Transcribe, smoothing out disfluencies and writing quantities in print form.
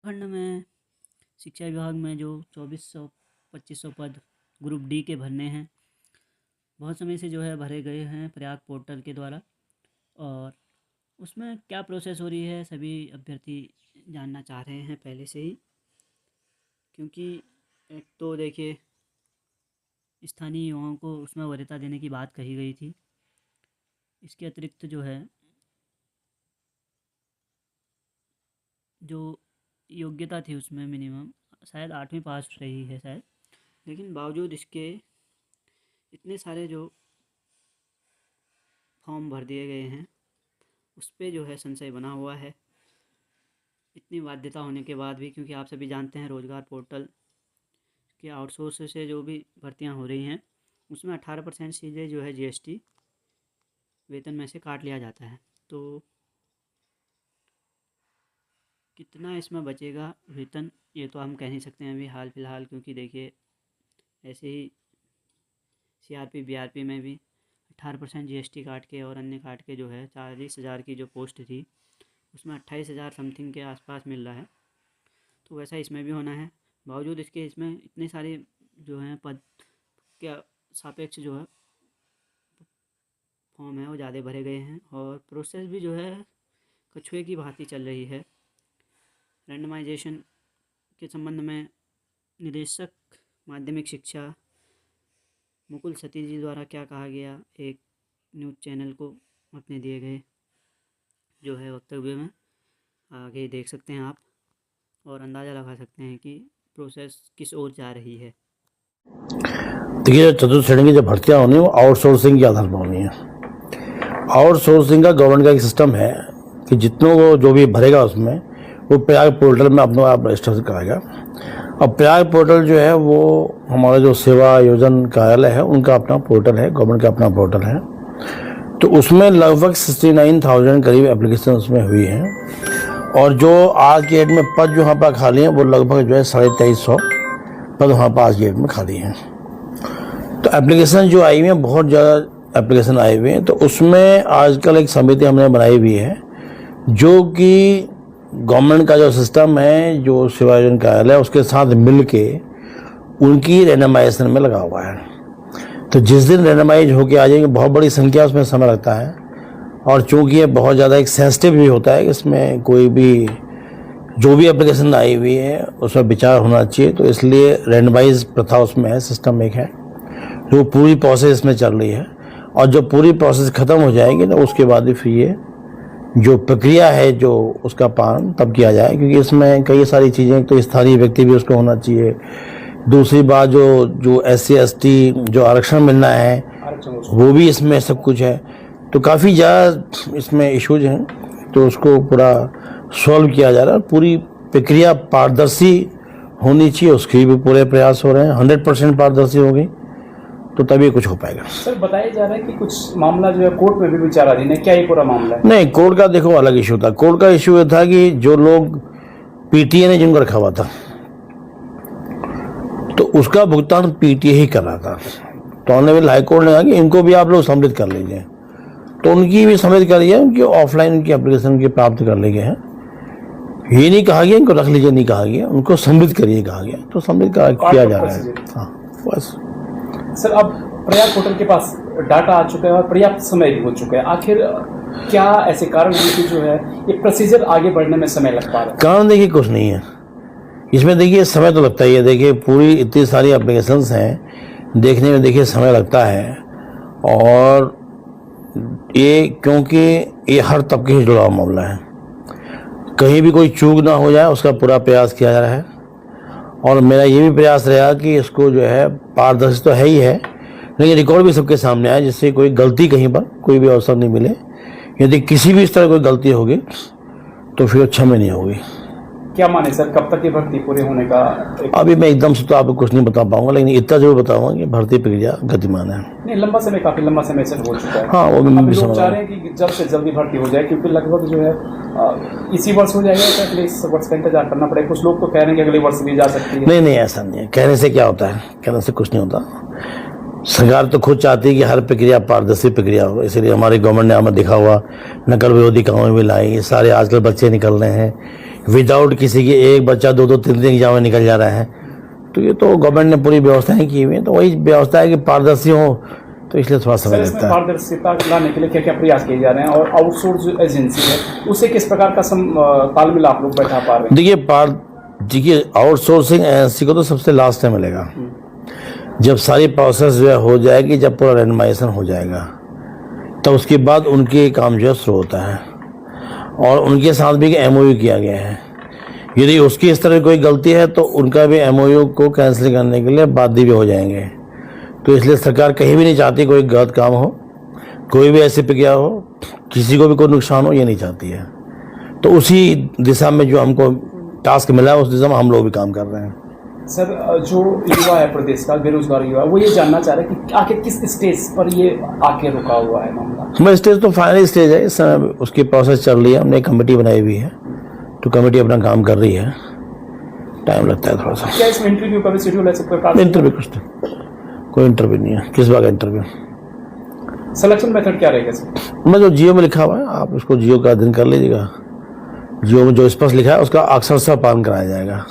खंड में शिक्षा विभाग में जो 2400-2500 पद ग्रुप डी के भरने हैं, बहुत समय से जो है भरे गए हैं प्रयाग पोर्टल के द्वारा। और उसमें क्या प्रोसेस हो रही है सभी अभ्यर्थी जानना चाह रहे हैं पहले से ही, क्योंकि एक तो देखिए स्थानीय युवाओं को उसमें वरीयता देने की बात कही गई थी। इसके अतिरिक्त जो है जो योग्यता थी उसमें मिनिमम शायद 8वीं पास रही है शायद, लेकिन बावजूद इसके इतने सारे जो फॉर्म भर दिए गए हैं उस पर जो है संशय बना हुआ है इतनी बाध्यता होने के बाद भी, क्योंकि आप सभी जानते हैं रोज़गार पोर्टल के आउटसोर्स से जो भी भर्तियां हो रही हैं उसमें 18% सीधे जो है जीएसटी वेतन में से काट लिया जाता है। तो कितना इसमें बचेगा वेतन ये तो हम कह नहीं सकते हैं अभी हाल फिलहाल, क्योंकि देखिए ऐसे ही सीआरपी बीआरपी में भी 18% जीएसटी काट के और अन्य काट के जो है 40,000 की जो पोस्ट थी उसमें 28,000 समथिंग के आसपास मिल रहा है। तो वैसा इसमें भी होना है। बावजूद इसके इसमें इतने सारे जो हैं पद के सापेक्ष जो है फॉर्म है वो ज़्यादा भरे गए हैं और प्रोसेस भी जो है कछुए की भांति चल रही है। रैंडमाइजेशन के संबंध में निदेशक माध्यमिक शिक्षा मुकुल सतीश जी द्वारा क्या कहा गया एक न्यूज़ चैनल को अपने दिए गए जो है वक्तव्य में आगे देख सकते हैं आप और अंदाज़ा लगा सकते हैं कि प्रोसेस किस ओर जा रही है। देखिए, चतुर्थ श्रेणी की जो भर्तियाँ होनी है वो आउटसोर्सिंग के आधार पर होनी है। आउटसोर्सिंग का गवर्नमेंट का एक सिस्टम है कि जितनों को जो भी भरेगा उसमें वो प्रयाग पोर्टल में अपने आप रजिस्टर कराएगा। अब प्रयाग पोर्टल जो है वो हमारा जो सेवा योजन कार्यालय है उनका अपना पोर्टल है, गवर्नमेंट का अपना पोर्टल है। तो उसमें लगभग 69,000 करीब एप्लीकेशन उसमें हुई हैं और जो आज के डेट में पद जो वहाँ पर खाली हैं वो लगभग जो है 2350 पद वहाँ पर आज के डेट में खाली हैं। तो एप्लीकेशन जो आई हुई हैं बहुत ज़्यादा एप्लीकेशन आए हुए हैं। तो उसमें आजकल एक समिति हमने बनाई हुई है जो कि गवर्नमेंट का जो सिस्टम है जो सेवा योजन कार्यालय उसके साथ मिल के उनकी रैंडमाइजेशन में लगा हुआ है। तो जिस दिन रैंडमाइज होके आ जाएंगे बहुत बड़ी संख्या उसमें समय लगता है और चूँकि ये बहुत ज़्यादा एक सेंसिटिव भी होता है कि इसमें कोई भी जो भी एप्लीकेशन आई हुई है उसमें विचार होना चाहिए। तो इसलिए रैंडमाइज प्रथा उसमें है, सिस्टम एक है जो पूरी प्रोसेस इसमें चल रही है और जब पूरी प्रोसेस ख़त्म हो जाएगी तो उसके बाद ही फिर ये जो प्रक्रिया है जो उसका पालन तब किया जाए, क्योंकि इसमें कई सारी चीज़ें तो स्थानीय व्यक्ति भी उसको होना चाहिए। दूसरी बात जो SC ST जो आरक्षण मिलना है वो भी इसमें सब कुछ है। तो काफ़ी ज़्यादा इसमें इश्यूज हैं तो उसको पूरा सॉल्व किया जा रहा है। पूरी प्रक्रिया पारदर्शी होनी चाहिए, उसके भी पूरे प्रयास हो रहे हैं। 100% पारदर्शी होगी तो तभी कुछ हो पाएगा। सर बताया जा रहा है कि कुछ मामला जो है कोर्ट में भी विचाराधीन है, क्या ये पूरा मामला है? नहीं, कोर्ट का देखो अलग इशू था। कोर्ट का इशू ये था कि जो लोग PTA ने जिनको रखा हुआ था तो उसका भुगतान PTA ही कर रहा था। तो ऑनरेबल हाई कोर्ट ने कहा कि इनको भी आप लोग सम्मिलित कर लीजिए, तो उनकी भी सम्मिलित कर लिया, उनकी ऑफलाइन उनकी एप्लीकेशन की प्राप्त कर ले गए हैं। ये नहीं कहा गया इनको रख लीजिए, नहीं कहा गया, उनको सम्मिलित करिए कहा गया, तो सम्मिलित किया जा रहा है। हाँ बस। सर अब प्रयाग पोर्टल के पास डाटा आ चुका है और पर्याप्त समय भी हो चुका है, आखिर क्या ऐसे कारण है कि जो है ये प्रोसीजर आगे बढ़ने में समय लग पा रहा है? कारण देखिए कुछ नहीं है इसमें, देखिए समय तो लगता ही है। देखिए पूरी इतनी सारी एप्लीकेशंस हैं, देखने में देखिए समय लगता है और ये क्योंकि ये हर तबके से जुड़ा हुआ मामला है, कहीं भी कोई चूक ना हो जाए उसका पूरा प्रयास किया जा रहा है। और मेरा ये भी प्रयास रहा कि इसको जो है पारदर्शी तो है ही है लेकिन रिकॉर्ड भी सबके सामने आए, जिससे कोई गलती कहीं पर कोई भी अवसर नहीं मिले। यदि किसी भी इस तरह कोई गलती होगी तो फिर क्षमा नहीं होगी। क्या माने सर, कब तक ये भर्ती पूरे होने का? अभी मैं एकदम से तो आपको कुछ नहीं बता पाऊंगा, लेकिन इतना जरूर बताऊंगा कि भर्ती प्रक्रिया गतिमान है। नहीं, काफी लंबा समय से हो चुका है। हाँ, वो भी लोग चाह रहे हैं कि जल्द से जल्दी भर्ती हो जाए, क्योंकि लगभग जो है इसी वर्ष हो जाएगा तो अगले वर्ष का इंतजार करना पड़ेगा। कुछ लोग तो कह रहे हैं कि अगले वर्ष भी जा सकती है। नहीं, ऐसा नहीं है। कहने से क्या होता है, कहने से कुछ नहीं होता। सरकार तो खुद चाहती है कि हर प्रक्रिया पारदर्शी प्रक्रिया हो, इसलिए हमारी गवर्नमेंट ने हमें दिखा हुआ नकल विरोधी कानून भी लाई। सारे आजकल बच्चे निकल रहे हैं, विदाउट किसी के एक बच्चा 2-2 3-3 एग्जाम में निकल जा रहा है। तो ये तो गवर्नमेंट ने पूरी व्यवस्थाएं की हुई हैं, तो वही व्यवस्था है कि पारदर्शी हो, तो इसलिए थोड़ा समय सर, इसमें लगता है। पारदर्शिता लाने के लिए क्या क्या प्रयास किए जा रहे हैं, और आउटसोर्स जो एजेंसी है उसे किस प्रकार का तालमेल आप लोग बैठा पा रहे हैं? देखिए आउटसोर्सिंग एजेंसी को तो सबसे लास्ट में मिलेगा, जब सारी प्रोसेस जो है हो जाएगी, जब पूरा रैंडमाइजेशन हो जाएगा, तब उसके बाद उनके काम जो है शुरू होता है। और उनके साथ भी MOU किया गया है, यदि उसकी इस तरह कोई गलती है तो उनका भी MOU को कैंसिल करने के लिए बाध्य भी हो जाएंगे। तो इसलिए सरकार कहीं भी नहीं चाहती कोई गलत काम हो, कोई भी ऐसी प्रक्रिया हो, किसी को भी कोई नुकसान हो, ये नहीं चाहती है। तो उसी दिशा में जो हमको टास्क मिला है, उस दिशा में हम लोग भी काम कर रहे हैं। सर, जो युवा है प्रदेश का, बेरोजगार युवा, वो ये जानना चाह रहे हैं कि आखिर किस स्टेज पर ये आके रुका हुआ है मामला? हमारा स्टेज तो फाइनल स्टेज है, इस समय उसकी प्रोसेस चल रही है। हमने एक कमेटी बनाई हुई है, तो कमेटी अपना काम कर रही है, टाइम लगता है थोड़ा सा। क्या इसमें इंटरव्यू का भी शेड्यूल है? सब प्रकार इंटरव्यू कुछ नहीं, कोई इंटरव्यू नहीं है। किस बात का इंटरव्यू? सिलेक्शन मेथड क्या रहेगा सर? मैं जो जियो में लिखा हुआ है, आप उसको जियो का अध्ययन कर लीजिएगा। जियो में जो स्पष्ट लिखा है उसका अक्षरशः पालन कराया जाएगा।